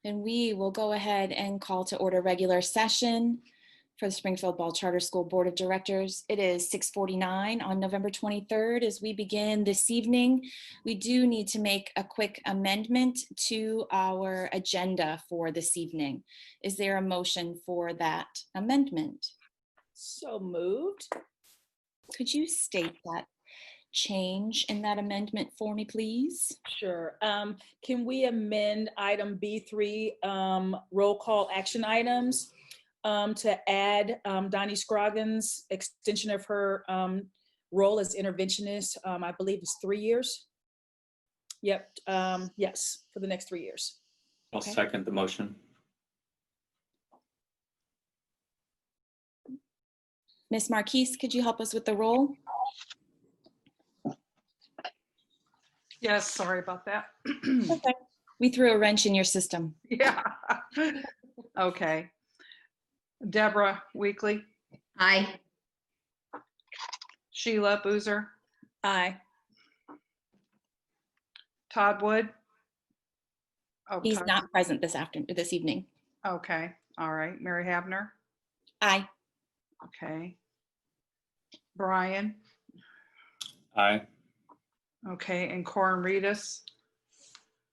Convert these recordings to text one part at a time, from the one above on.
Then we will go ahead and call to order regular session for the Springfield Ball Charter School Board of Directors. It is 6:49 on November 23rd. As we begin this evening, we do need to make a quick amendment to our agenda for this evening. Is there a motion for that amendment? So moved. Could you state that change in that amendment for me, please? Sure. Can we amend item B3, roll call action items, to add Donnie Scroggins' extension of her role as interventionist, I believe is 3 years. Yep. Yes, for the next 3 years. I'll Okay. second the motion. Ms. Marquise, could you help us with the roll? Yes, sorry about that. Okay. We threw a wrench in your system. Yeah. Okay. Deborah Weekly, Aye. Sheila Boozer, Aye. Todd Wood. Oh, He's Todd- not present this evening. Okay, all right. Mary Havner. Aye. Okay. Brian. Aye. Okay, and Corin Reedus.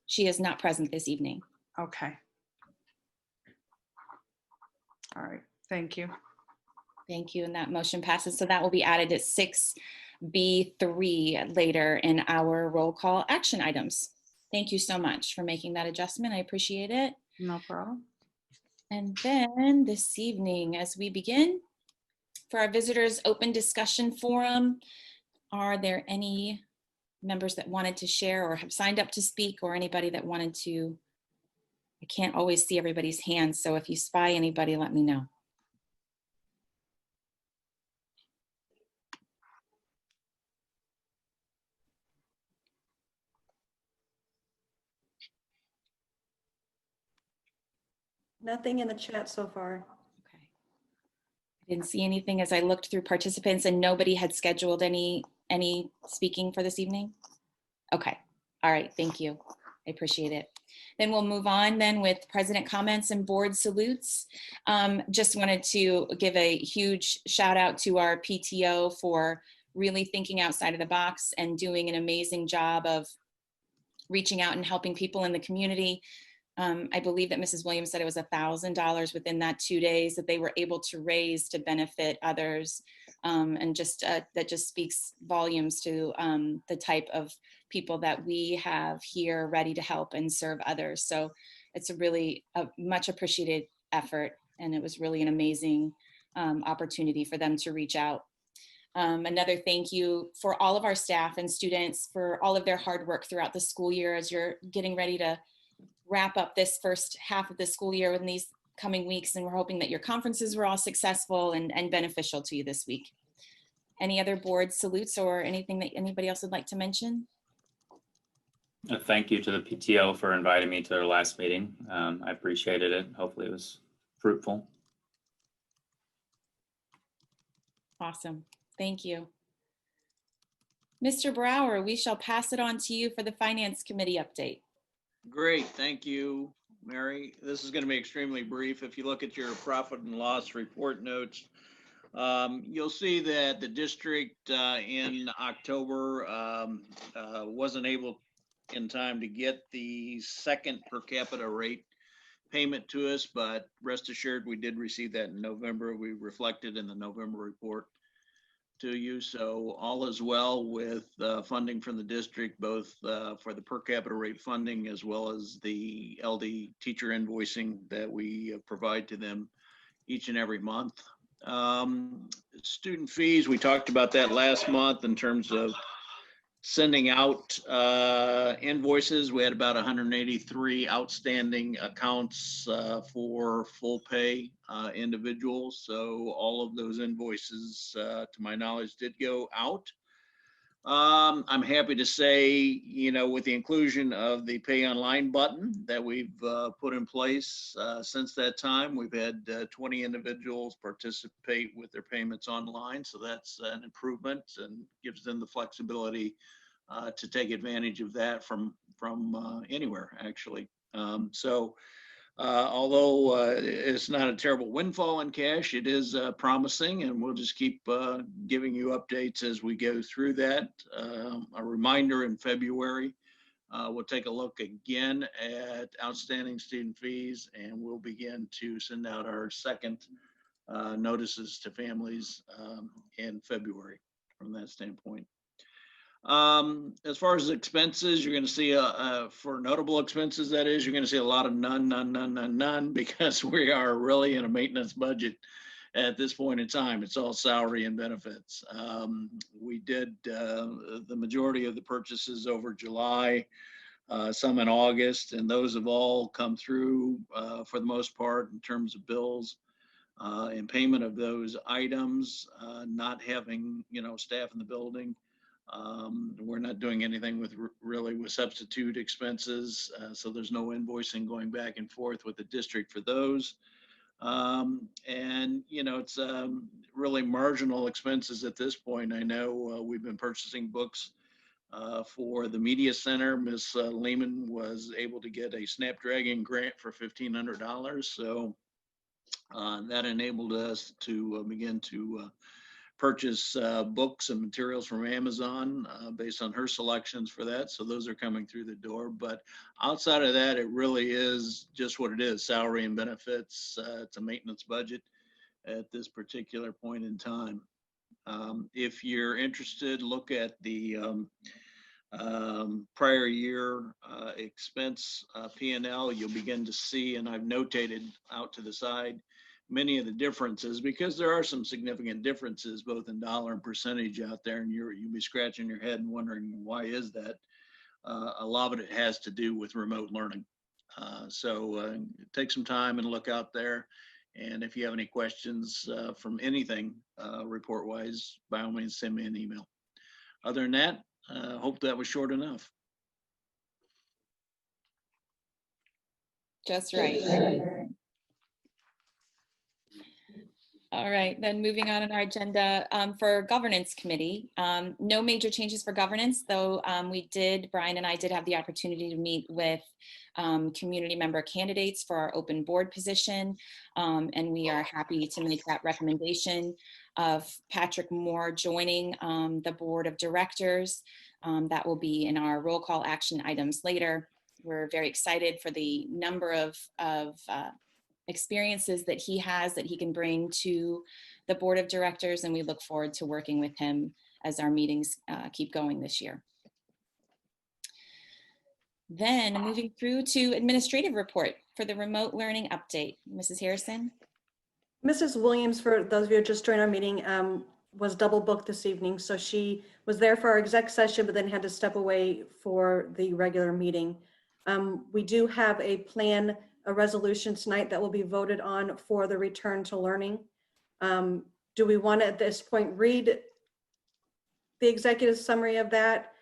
She is not present this evening. Okay. All right, thank you. Thank you, and that motion passes. So that will be added at 6B3 later in our roll call action items. Thank you so much for making that adjustment. I appreciate it. No problem. And then this evening, as we begin, for our visitors' open discussion forum, are there any members that wanted to share or have signed up to speak, or anybody that wanted to? I can't always see everybody's hands, so if you spy anybody, let me know. Nothing in the chat so far. Okay. I didn't see anything as I looked through participants, and nobody had scheduled any speaking for this evening. Okay. All right. Thank you. I appreciate it. Then we'll move on then with president comments and board salutes. Just wanted to give a huge shout out to our PTO for really thinking outside of the box and doing an amazing job of reaching out and helping people in the community. I believe that Mrs. Williams said it was $1,000 within that 2 days that they were able to raise to benefit others. And just that just speaks volumes to the type of people that we have here ready to help and serve others. So it's a really much appreciated effort, and it was really an amazing opportunity for them to reach out. Another thank you for all of our staff and students for all of their hard work throughout the school year as you're getting ready to wrap up this first half of the school year in these coming weeks. And we're hoping that your conferences were all successful and beneficial to you this week. Any other board salutes or anything that anybody else would like to mention? A thank you to the PTO for inviting me to their last meeting. I appreciated it. Hopefully it was fruitful. Awesome. Thank you. Mr. Brower, we shall pass it on to you for the Finance Committee update. Great, thank you, Mary. This is going to be extremely brief. If you look at your profit and loss report notes, you'll see that the district in October wasn't able in time to get the second per capita rate payment to us, but rest assured we did receive that in November. We reflected in the November report to you. So all is well with funding from the district, both for the per capita rate funding as well as the LD teacher invoicing that we provide to them each and every month. Student fees, we talked about that last month in terms of sending out invoices. We had about 183 outstanding accounts for full pay individuals. So all of those invoices, to my knowledge, did go out. I'm happy to say, you know, with the inclusion of the pay online button that we've put in place since that time, we've had 20 individuals participate with their payments online. So that's an improvement and gives them the flexibility to take advantage of that from anywhere, actually. So Although it's not a terrible windfall in cash, it is promising, and we'll just keep giving you updates as we go through that. A reminder in February, we'll take a look again at outstanding student fees, and we'll begin to send out our second notices to families in February from that standpoint. As far as expenses, you're going to see for notable expenses, that is, you're going to see a lot of none, because we are really in a maintenance budget at this point in time. It's all salary and benefits. We did the majority of the purchases over July, some in August, and those have all come through for the most part in terms of bills and payment of those items, not having, staff in the building. We're not doing anything with really with substitute expenses, so there's no invoicing going back and forth with the district for those. And it's really marginal expenses at this point. I know we've been purchasing books for the media center. Ms. Lehman was able to get a Snapdragon grant for $1,500, so that enabled us to begin to purchase books and materials from Amazon based on her selections for that. So those are coming through the door. But outside of that, it really is just what it is, salary and benefits. It's a maintenance budget at this particular point in time. If you're interested, look at the prior year expense P&L. You'll begin to see, and I've notated out to the side, many of the differences, because there are some significant differences both in dollar and percentage out there, and you'll be scratching your head and wondering why is that. A lot of it has to do with remote learning. So take some time and look out there, and if you have any questions from anything report wise, by all means send me an email. Other than that, hope that was short enough. Just right. All right, then moving on in our agenda for governance committee. No major changes for governance, though Brian and I did have the opportunity to meet with community member candidates for our open board position. And we are happy to make that recommendation of Patrick Moore joining the board of directors. That will be in our roll call action items later. We're very excited for the number of experiences that he has that he can bring to the board of directors, and we look forward to working with him as our meetings keep going this year. Then moving through to administrative report for the remote learning update. Mrs. Harrison? Mrs. Williams, for those of you who just joined our meeting, was double booked this evening. So she was there for our exec session, but then had to step away for the regular meeting. We do have a resolution tonight that will be voted on for the return to learning. Do we want to at this point read the executive summary of that,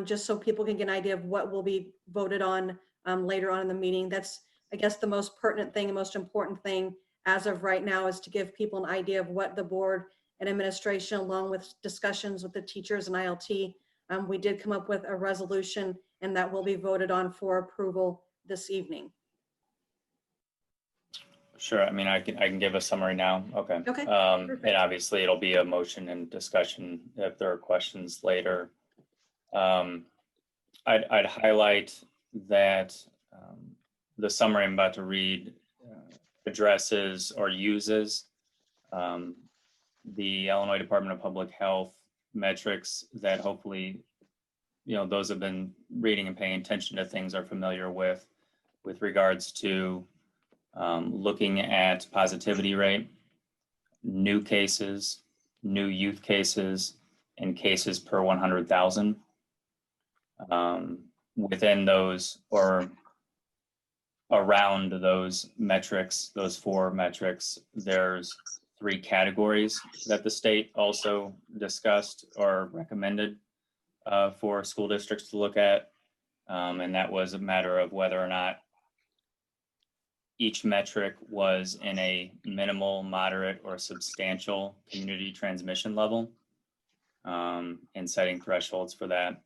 just so people can get an idea of what will be voted on later on in the meeting? That's, I guess, the most pertinent thing, the most important thing as of right now, is to give people an idea of what the board and administration, along with discussions with the teachers and ILT, we did come up with a resolution, and that will be voted on for approval this evening. Sure. I mean, I can give a summary now. Okay. Okay. And obviously it'll be a motion and discussion if there are questions later. I'd highlight that the summary I'm about to read addresses or uses the Illinois Department of Public Health metrics that hopefully, those have been reading and paying attention to things are familiar with regards to looking at positivity rate, new cases, new youth cases, and cases per 100,000. Within those or around those metrics, those four metrics, there's 3 categories that the state also discussed or recommended for school districts to look at. And that was a matter of whether or not each metric was in a minimal, moderate, or substantial community transmission level, and setting thresholds for that.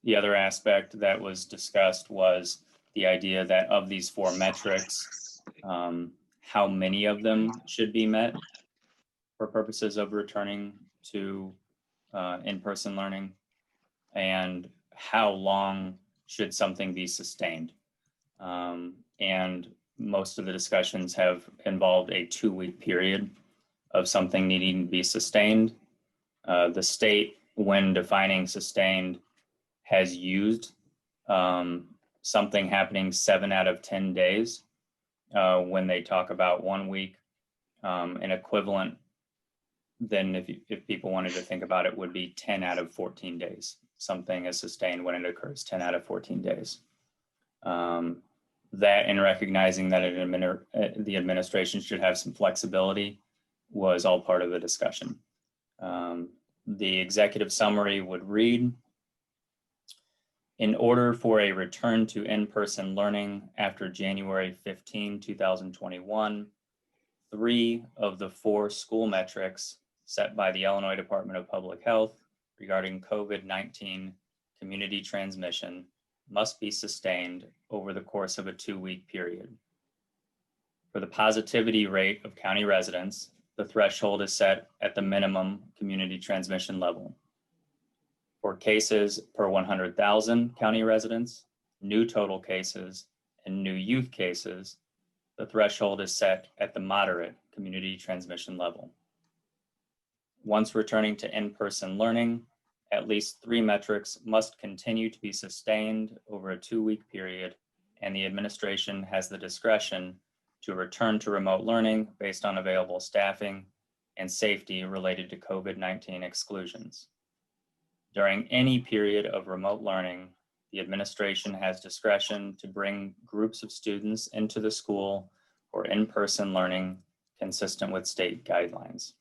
The other aspect that was discussed was the idea that of these 4 metrics, how many of them should be met for purposes of returning to in-person learning, and how long should something be sustained. And most of the discussions have involved a 2-week period of something needing to be sustained. The state, when defining sustained, has used something happening 7 out of 10 days when they talk about 1 week. An equivalent, then if people wanted to think about it, would be 10 out of 14 days. Something is sustained when it occurs 10 out of 14 days. That, in recognizing that the administration should have some flexibility, was all part of the discussion. The executive summary would read, in order for a return to in-person learning after January 15, 2021, 3 of the 4 school metrics set by the Illinois Department of Public Health regarding COVID-19 community transmission must be sustained over the course of a 2-week period. For the positivity rate of county residents, the threshold is set at the minimum community transmission level. For cases per 100,000 county residents, new total cases, and new youth cases, the threshold is set at the moderate community transmission level. Once returning to in-person learning, at least 3 metrics must continue to be sustained over a 2-week period, and the administration has the discretion to return to remote learning based on available staffing and safety related to COVID-19 exclusions. During any period of remote learning, the administration has discretion to bring groups of students into the school for in-person learning consistent with state guidelines.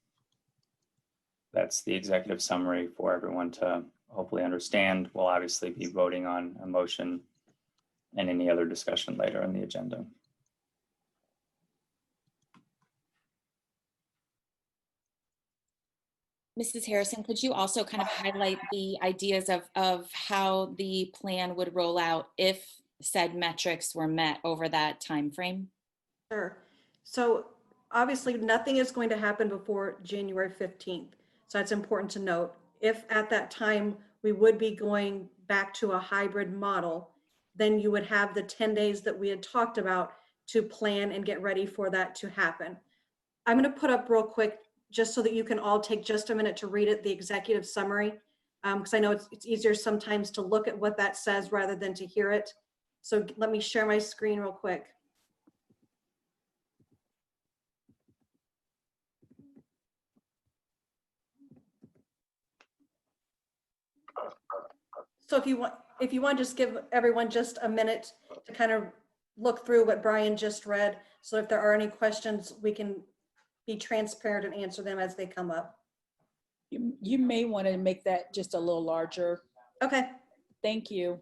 That's the executive summary for everyone to hopefully understand. We'll obviously be voting on a motion and any other discussion later in the agenda. Mrs. Harrison, could you also kind of highlight the ideas of how the plan would roll out if said metrics were met over that time frame? Sure. So obviously, nothing is going to happen before January 15th. So that's important to note. If at that time we would be going back to a hybrid model, then you would have the 10 days that we had talked about to plan and get ready for that to happen. I'm going to put up real quick, just so that you can all take just a minute to read it, the executive summary, because I know it's easier sometimes to look at what that says rather than to hear it. So let me share my screen real quick. So if you want to just give everyone just a minute to kind of look through what Brian just read. So if there are any questions, we can be transparent and answer them as they come up. You may want to make that just a little larger. Okay. Thank you.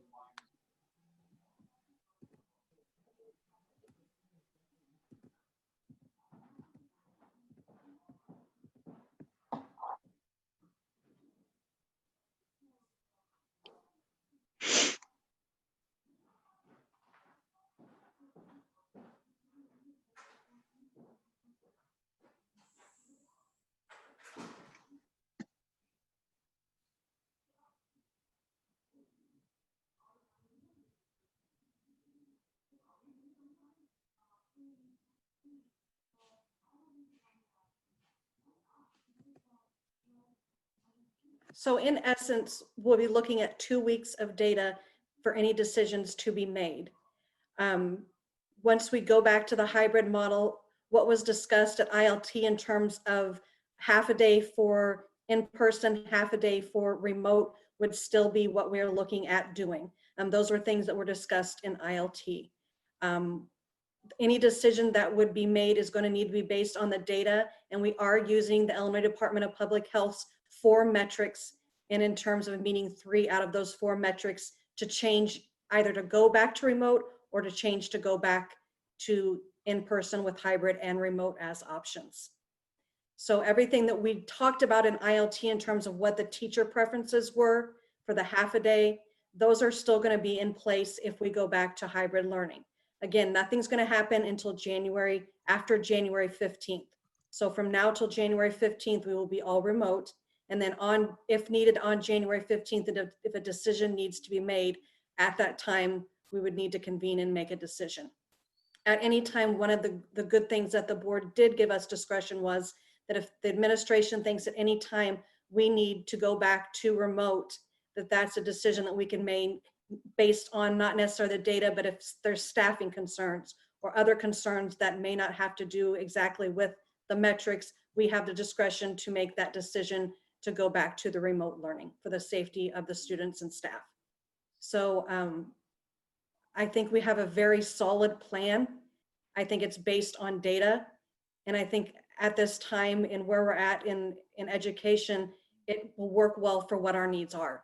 So in essence, we'll be looking at 2 weeks of data for any decisions to be made. Once we go back to the hybrid model, what was discussed at ILT in terms of half a day for in-person, half a day for remote would still be what we're looking at doing. Those were things that were discussed in ILT. Any decision that would be made is going to need to be based on the data, and we are using the Illinois Department of Public Health's 4 metrics, and in terms of meeting 3 out of those 4 metrics to change, either to go back to remote or to change to go back to in-person with hybrid and remote as options. So everything that we talked about in ILT in terms of what the teacher preferences were for the half a day, those are still going to be in place if we go back to hybrid learning. Again, nothing's going to happen until after January 15th. So from now till January 15th, we will be all remote. And then if needed on January 15th, if a decision needs to be made at that time, we would need to convene and make a decision. At any time, one of the good things that the board did give us discretion was that if the administration thinks at any time we need to go back to remote, that's a decision that we can make based on not necessarily the data, but if there's staffing concerns or other concerns that may not have to do exactly with the metrics, we have the discretion to make that decision to go back to the remote learning for the safety of the students and staff. So I think we have a very solid plan. I think it's based on data. And I think at this time and where we're at in education, it will work well for what our needs are.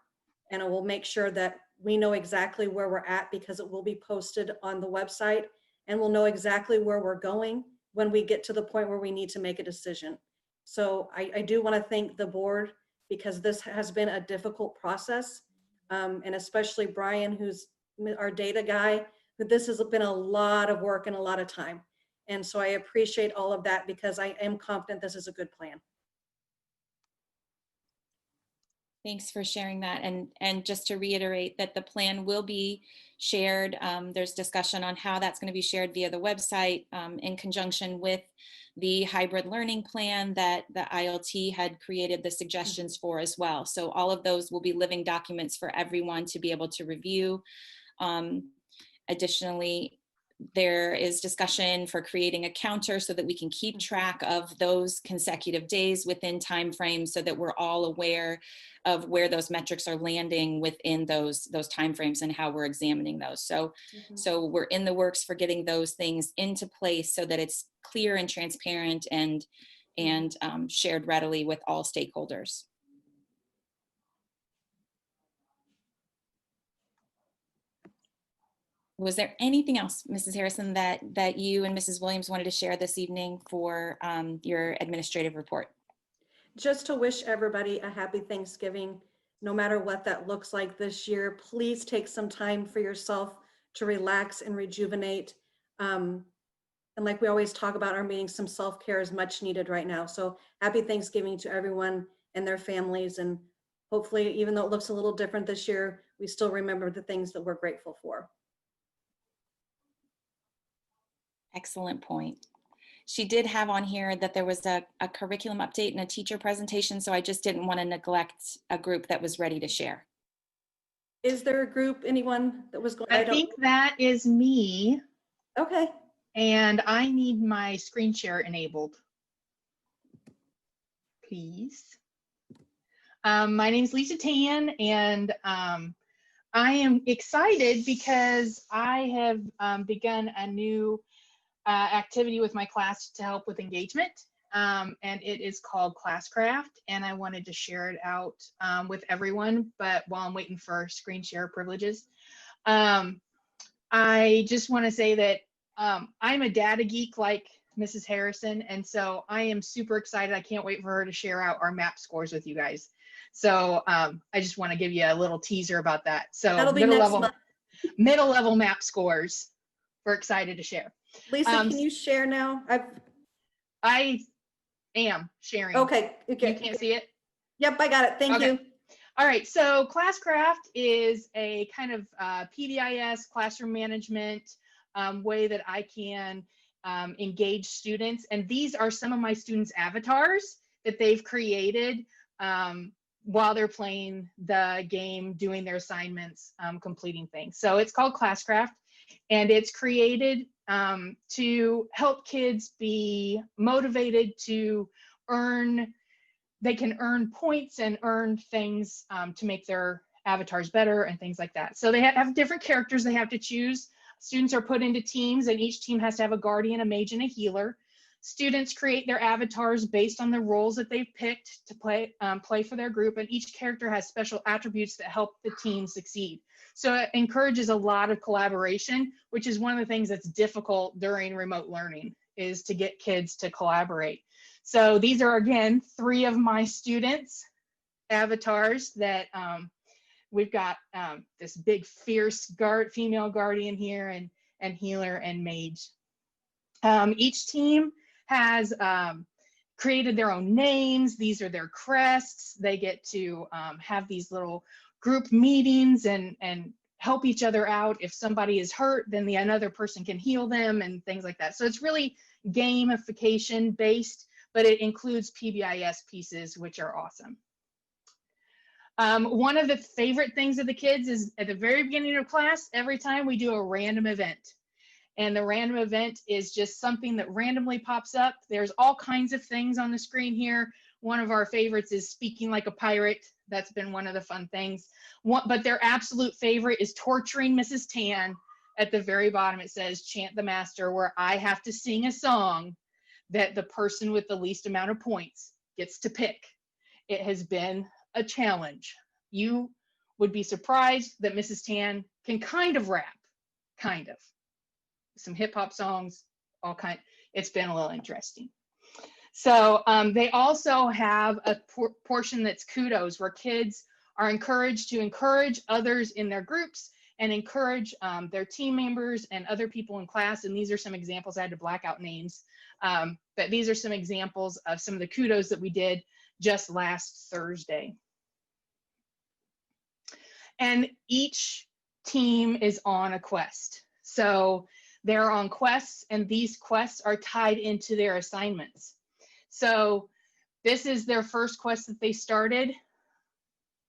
And it will make sure that we know exactly where we're at because it will be posted on the website, and we'll know exactly where we're going when we get to the point where we need to make a decision. So I do want to thank the board because this has been a difficult process. And especially Brian, who's our data guy, but this has been a lot of work and a lot of time. And so I appreciate all of that because I am confident this is a good plan. Thanks for sharing that. And just to reiterate that the plan will be shared. There's discussion on how that's going to be shared via the website in conjunction with the hybrid learning plan that the ILT had created the suggestions for as well. So all of those will be living documents for everyone to be able to review. Additionally, there is discussion for creating a counter so that we can keep track of those consecutive days within timeframes so that we're all aware of where those metrics are landing within those timeframes and how we're examining those. So, so we're in the works for getting those things into place so that it's clear and transparent and shared readily with all stakeholders. Was there anything else, Mrs. Harrison, that you and Mrs. Williams wanted to share this evening for your administrative report? Just to wish everybody a happy Thanksgiving, no matter what that looks like this year. Please take some time for yourself to relax and rejuvenate. And like we always talk about our meetings, some self-care is much needed right now. So happy Thanksgiving to everyone and their families. And hopefully, even though it looks a little different this year, we still remember the things that we're grateful for. Excellent point. She did have on here that there was a curriculum update and a teacher presentation, so I just didn't want to neglect a group that was ready to share. Is there a group, anyone that was going? I think that is me. Okay. And I need my screen share enabled. Please. My name is Lisa Tan, and I am excited because I have begun a new activity with my class to help with engagement, and it is called Classcraft, and I wanted to share it out with everyone, but while I'm waiting for screen share privileges, I just want to say that I'm a data geek like Mrs. Harrison, and so I am super excited. I can't wait for her to share out our map scores with you guys. So I just want to give you a little teaser about that. So that'll be next month. Middle level map scores. We're excited to share. Lisa, can you share now? I am sharing. Okay. You can't see it? Yep, I got it. Thank you. All right, so Classcraft is a kind of PBIS classroom management way that I can engage students. And these are some of my students' avatars that they've created while they're playing the game, doing their assignments, completing things. So it's called Classcraft, and it's created to help kids be motivated to earn. They can earn points and earn things to make their avatars better and things like that. So they have different characters they have to choose. Students are put into teams, and each team has to have a guardian, a mage, and a healer. Students create their avatars based on the roles that they've picked to play for their group, and each character has special attributes that help the team succeed. So it encourages a lot of collaboration, which is one of the things that's difficult during remote learning, is to get kids to collaborate. So these are, again, 3 of my students' avatars that we've got this big fierce female guardian here, and healer and mage. Each team has created their own names. These are their crests. They get to have these little group meetings and help each other out. If somebody is hurt, then another person can heal them and things like that. So it's really gamification based, but it includes PBIS pieces, which are awesome. One of the favorite things of the kids is at the very beginning of class, every time we do a random event. And the random event is just something that randomly pops up. There's all kinds of things on the screen here. One of our favorites is speaking like a pirate. That's been one of the fun things. But their absolute favorite is torturing Mrs. Tan. At the very bottom, it says, chant the master, where I have to sing a song that the person with the least amount of points gets to pick. It has been a challenge. You would be surprised that Mrs. Tan can kind of rap, kind of. Some hip hop songs, all kind. It's been a little interesting. So they also have a portion that's kudos, where kids are encouraged to encourage others in their groups and encourage their team members and other people in class. And these are some examples. I had to black out names, but these are some examples of some of the kudos that we did just last Thursday. And each team is on a quest. So they're on quests, and these quests are tied into their assignments. So this is their first quest that they started.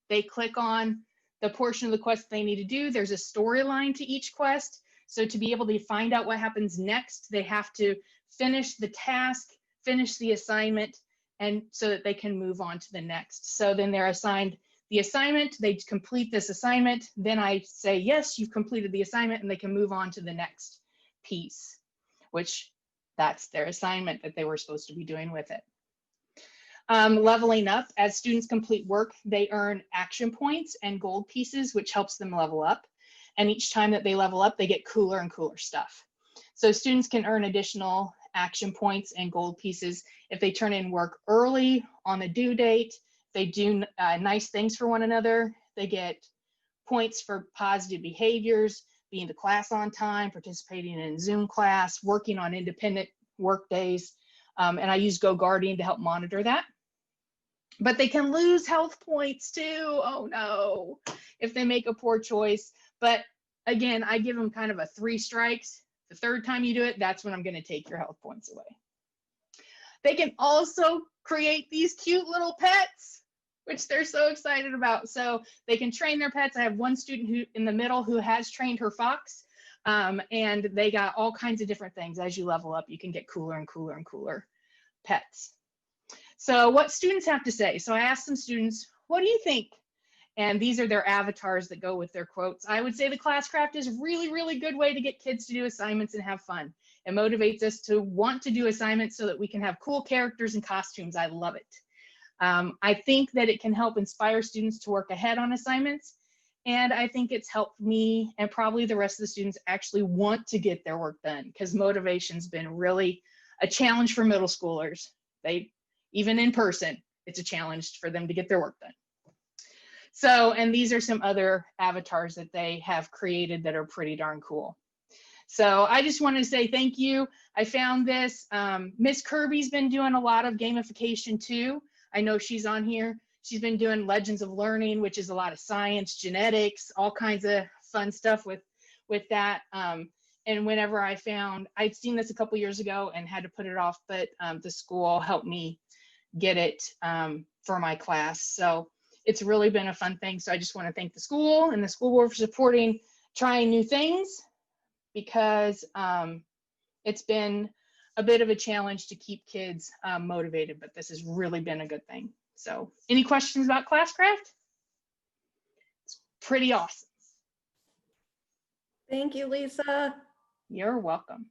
They click on the portion of the quest they need to do. There's a storyline to each quest. So to be able to find out what happens next, they have to finish the task, finish the assignment, and so that they can move on to the next. So then they're assigned the assignment, they complete this assignment, then I say, yes, you've completed the assignment, and they can move on to the next piece, which that's their assignment that they were supposed to be doing with it. Leveling up, as students complete work, they earn action points and gold pieces, which helps them level up. And each time that they level up, they get cooler and cooler stuff. So students can earn additional action points and gold pieces if they turn in work early on the due date. They do nice things for one another. They get points for positive behaviors, being to class on time, participating in Zoom class, working on independent work days. And I use GoGuardian to help monitor that. But they can lose health points too. Oh no, if they make a poor choice. But again, I give them kind of a 3 strikes. The third time you do it, that's when I'm going to take your health points away. They can also create these cute little pets, which they're so excited about. So they can train their pets. I have one student who in the middle who has trained her fox, and they got all kinds of different things. As you level up, you can get cooler and cooler and cooler pets. So what students have to say. So I asked some students, what do you think? And these are their avatars that go with their quotes. I would say the Classcraft is a really, really good way to get kids to do assignments and have fun. It motivates us to want to do assignments so that we can have cool characters and costumes. I love it. I think that it can help inspire students to work ahead on assignments. And I think it's helped me and probably the rest of the students actually want to get their work done, because motivation's been really a challenge for middle schoolers. Even in person, it's a challenge for them to get their work done. So, and these are some other avatars that they have created that are pretty darn cool. So I just wanted to say thank you. I found this. Miss Kirby's been doing a lot of gamification too. I know she's on here. She's been doing Legends of Learning, which is a lot of science, genetics, all kinds of fun stuff with that. And whenever I'd seen this a couple years ago and had to put it off, but the school helped me get it for my class. So it's really been a fun thing. So I just want to thank the school and the school board for supporting trying new things, because it's been a bit of a challenge to keep kids motivated, but this has really been a good thing. So any questions about Classcraft? It's pretty awesome. Thank you, Lisa. You're welcome.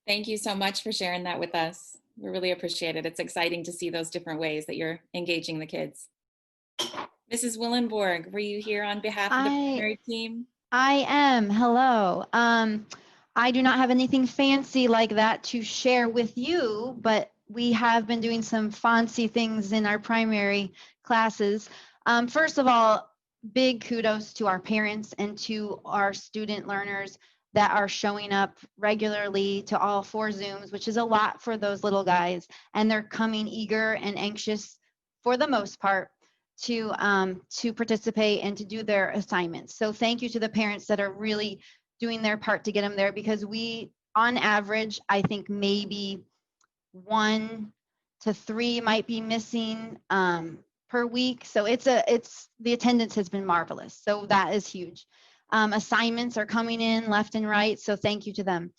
Thank you so much for sharing that with us. We really appreciate it. It's exciting to see those different ways that you're engaging the kids. Mrs. Willenborg, were you here on behalf of the primary team? I am. Hello. I do not have anything fancy like that to share with you, but we have been doing some fancy things in our primary classes. First of all, big kudos to our parents and to our student learners that are showing up regularly to all 4 Zooms, which is a lot for those little guys. And they're coming eager and anxious for the most part to participate and to do their assignments. So thank you to the parents that are really doing their part to get them there, because we, on average, I think maybe 1 to 3 might be missing per week. So the attendance has been marvelous. So that is huge. Assignments are coming in left and right. So thank you to them.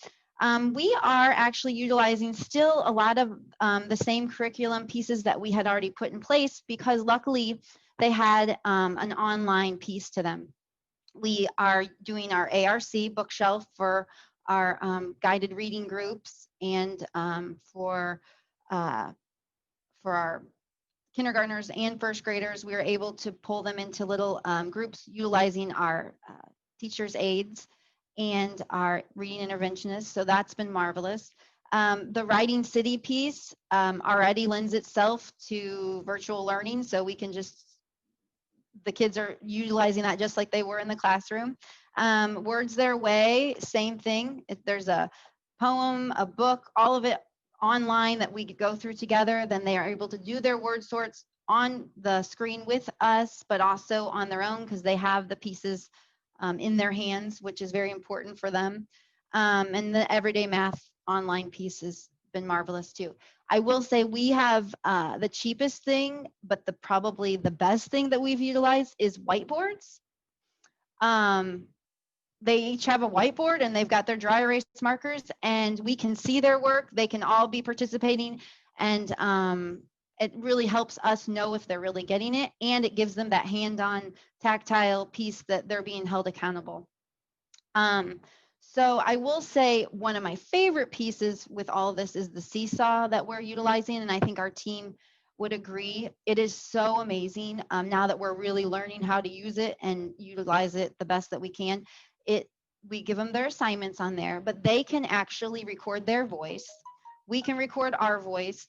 We are actually utilizing still a lot of the same curriculum pieces that we had already put in place, because luckily they had an online piece to them. We are doing our ARC bookshelf for our guided reading groups, and for our kindergartners and first graders, we were able to pull them into little groups utilizing our teachers' aides and our reading interventionists. So that's been marvelous. The Writing City piece already lends itself to virtual learning. So we can the kids are utilizing that just like they were in the classroom. Words Their Way, same thing. If there's a poem, a book, all of it online that we could go through together, then they are able to do their word sorts on the screen with us, but also on their own, because they have the pieces in their hands, which is very important for them. And the Everyday Math online piece has been marvelous too. I will say we have the cheapest thing, but probably the best thing that we've utilized is whiteboards. They each have a whiteboard and they've got their dry erase markers, and we can see their work. They can all be participating, and it really helps us know if they're really getting it, and it gives them that hand-on tactile piece that they're being held accountable. So I will say one of my favorite pieces with all of this is the seesaw that we're utilizing, and I think our team would agree. It is so amazing now that we're really learning how to use it and utilize it the best that we can. We give them their assignments on there, but they can actually record their voice. We can record our voice,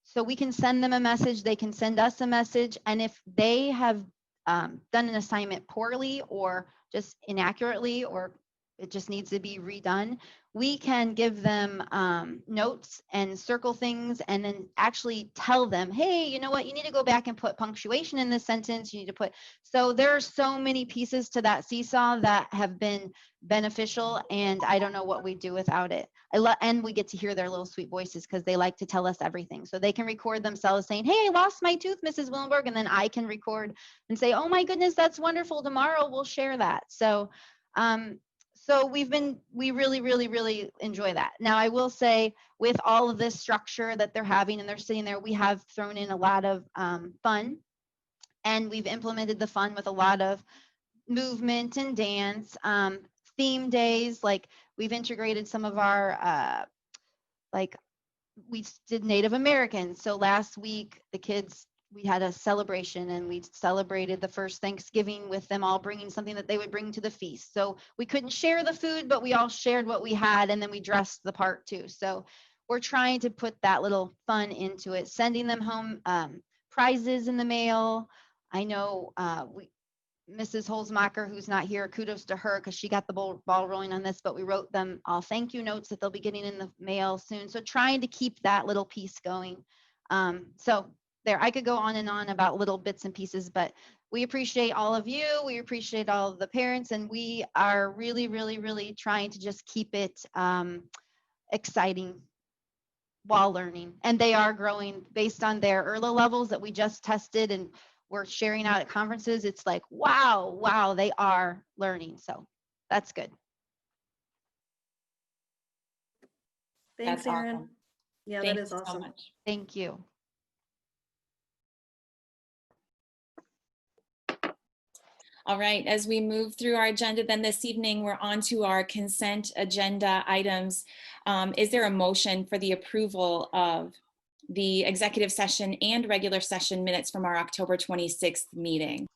so we can send them a message, they can send us a message, and if they have done an assignment poorly or just inaccurately, or it just needs to be redone, we can give them notes and circle things, and then actually tell them, hey, you know what, you need to go back and put punctuation in this sentence, you need to put. So there are so many pieces to that seesaw that have been beneficial, and I don't know what we'd do without it. And we get to hear their little sweet voices, because they like to tell us everything. So they can record themselves saying, hey, I lost my tooth, Mrs. Willenberg, and then I can record and say, oh my goodness, that's wonderful, tomorrow we'll share that. So we really enjoy that. Now, I will say, with all of this structure that they're having and they're sitting there, we have thrown in a lot of fun, and we've implemented the fun with a lot of movement and dance, theme days. Like, we've integrated some of our, we did Native American. So last week, the kids, we had a celebration, and we celebrated the first Thanksgiving with them all bringing something that they would bring to the feast. So we couldn't share the food, but we all shared what we had, and then we dressed the part too. So we're trying to put that little fun into it, sending them home prizes in the mail. I know Mrs. Holzmacher, who's not here, kudos to her, because she got the ball rolling on this, but we wrote them all thank you notes that they'll be getting in the mail soon. So trying to keep that little piece going. So there, I could go on and on about little bits and pieces, but we appreciate all of you. We appreciate all of the parents, and we are really trying to just keep it exciting while learning. And they are growing based on their ERLA levels that we just tested and we're sharing out at conferences. It's like, wow, they are learning. So that's good. Thanks, That's Erin. awesome. Yeah, Thank that is you so awesome. much. Thank you. All right, as we move through our agenda then this evening, we're on to our consent agenda items. Is there a motion for the approval of the executive session and regular session minutes from our October 26th meeting?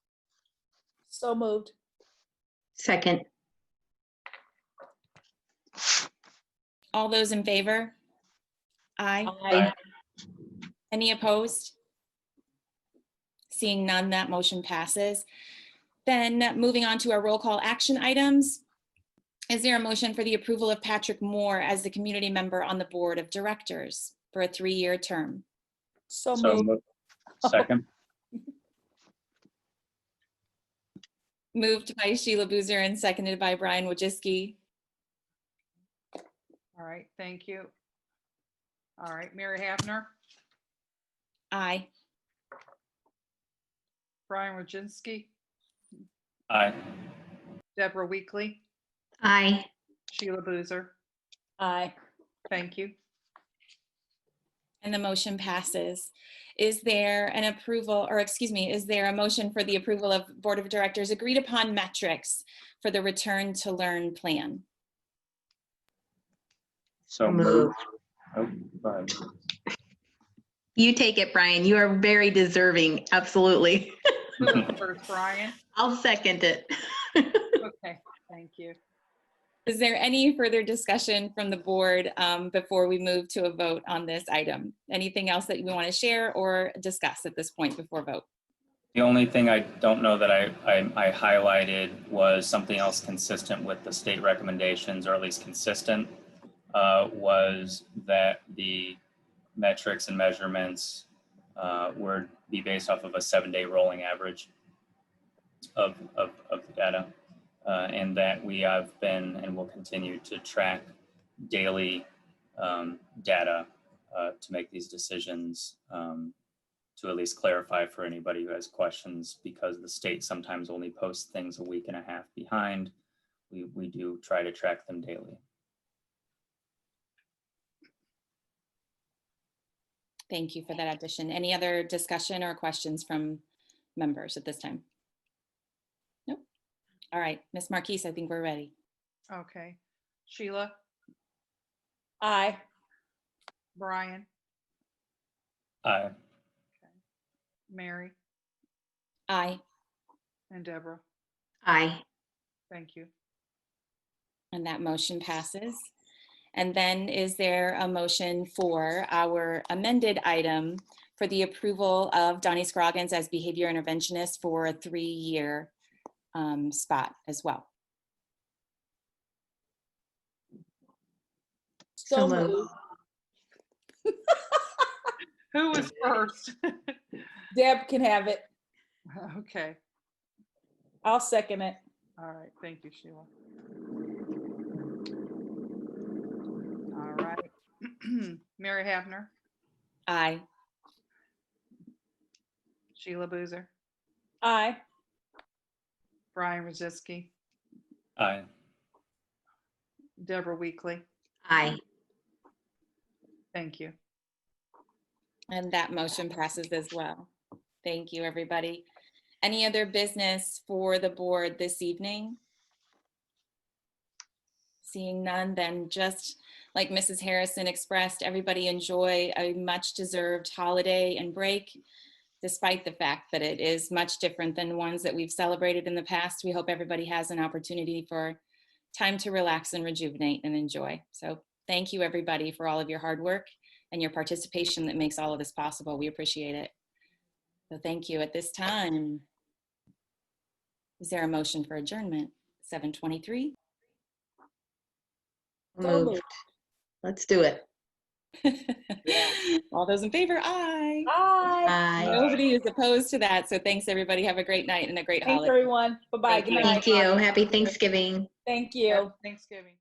So moved. Second. All those in favor? Aye. Aye. Any opposed? Seeing none, that motion passes. Then moving on to our roll call action items. Is there a motion for the approval of Patrick Moore as the community member on the board of directors for a 3-year term? So So moved. moved. Second. Moved by Sheila Boozer and seconded by Brian Wojcicki. All right, thank you. All right, Mary Havner, Aye. Brian Wojcicki, Aye. Deborah Weekly, Aye. Sheila Boozer. Aye. Thank you. And the motion passes. Is there an approval, or excuse me, is there a motion for the approval of Board of Directors agreed upon metrics for the Return to Learn plan? So moved. Oh, go ahead. You take it, Brian. You are very deserving. Absolutely. Who goes first, Brian? I'll second it. Okay, thank you. Is there any further discussion from the board before we move to a vote on this item? Anything else that you want to share or discuss at this point before vote? The only thing I don't know that I highlighted was something else consistent with the state recommendations, or at least consistent, was that the metrics and measurements would be based off of a 7-day rolling average of the data. And that we have been and will continue to track daily data to make these decisions, to at least clarify for anybody who has questions, because the state sometimes only posts things a week and a half behind. We do try to track them daily. Thank you for that addition. Any other discussion or questions from members at this time? Nope. All right, Ms. Marquise, I think we're ready. Okay, Sheila, Aye. Brian, Aye. Mary, Aye. and Deborah. Aye. Thank you. And that motion passes. And then is there a motion for our amended item for the approval of Donnie Scroggins as behavior interventionist for a 3-year spot as well? So moved. moved. Who was first? Deb can have it. Okay, I'll second it. all right, thank you, Sheila. All right, Mary Havner, Aye. Sheila Boozer, Aye. Brian Wojcicki, Aye. Deborah Weekly. Aye. Thank you. And that motion passes as well. Thank you, everybody. Any other business for the board this evening? Seeing none, then just like Mrs. Harrison expressed, everybody enjoy a much-deserved holiday and break, despite the fact that it is much different than ones that we've celebrated in the past. We hope everybody has an opportunity for time to relax and rejuvenate and enjoy. So thank you, everybody, for all of your hard work and your participation that makes all of this possible. We appreciate it. So thank you. At this time, is there a motion for adjournment? 7:23. So Moved. Let's do it. All those in favor, aye. Aye. Aye. Nobody is opposed to that. So thanks, everybody. Have a great night and a great Thanks, holiday. everyone. Bye-bye. Thank Good you. night. Thank you. Happy Thanksgiving. Thank you. Happy Thanksgiving.